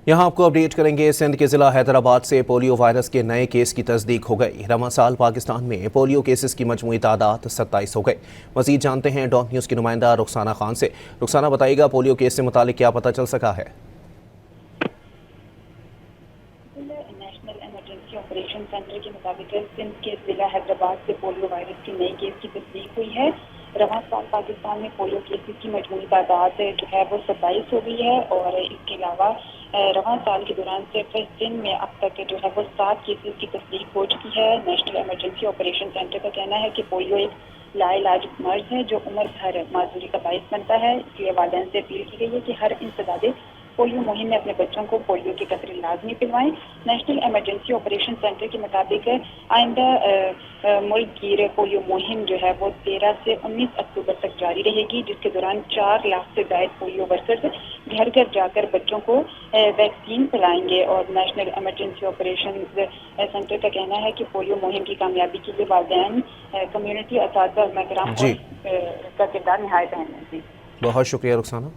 यहाँ आपको अपडेट करेंगे। सिंध के ज़िला हैदराबाद से पोलियो वायरस के नए केस की तस्दीक हो गई। रवां साल पाकिस्तान में पोलियो केसेस की मजमूई तादाद 27 हो गई। मज़ीद जानते हैं डॉट न्यूज़ की नुमाइंदा रुखसाना खान से। रुखसाना, बताइएगा पोलियो केस से मुतालिक क्या पता चल सका है? नेशनल इमरजेंसी ऑपरेशन सेंटर के मुताबिक सिंध के ज़िला हैदराबाद से पोलियो वायरस के नए केस की तस्दीक हुई है। रवां साल पाकिस्तान में पोलियो केसेस की मजमूई तादाद जो है वो 27 हो गई है और इसके अलावा रवां साल के दौरान सिर्फ सिंध में अब तक जो है वो 7 केसेस की तस्दीक हो चुकी है। नेशनल इमरजेंसी ऑपरेशन सेंटर का कहना है कि पोलियो एक लाइलाज मर्ज है जो उम्र भर माजूरी का बायस बनता है। इसलिए वालिदैन से अपील की गई है कि हर इंसदादे पोलियो मुहिम में अपने बच्चों को पोलियो के कतरे लाजमी पिलवाएं। नेशनल इमरजेंसी ऑपरेशन सेंटर के मुताबिक आइंदा मुल्क गिर पोलियो मुहिम जो है वो 13 से 19 अक्टूबर तक जारी रहेगी, जिसके दौरान 4 लाख से ज्यादा पोलियो वर्कर्स घर घर जाकर बच्चों को वैक्सीन पिलाएंगे। और नेशनल इमरजेंसी ऑपरेशन सेंटर का कहना है कि पोलियो मुहिम की कामयाबी के लिए वालिदैन, कम्युनिटी, असातिज़ा और महतराम का किरदार निहायत अहम है। बहुत शुक्रिया रुखसाना।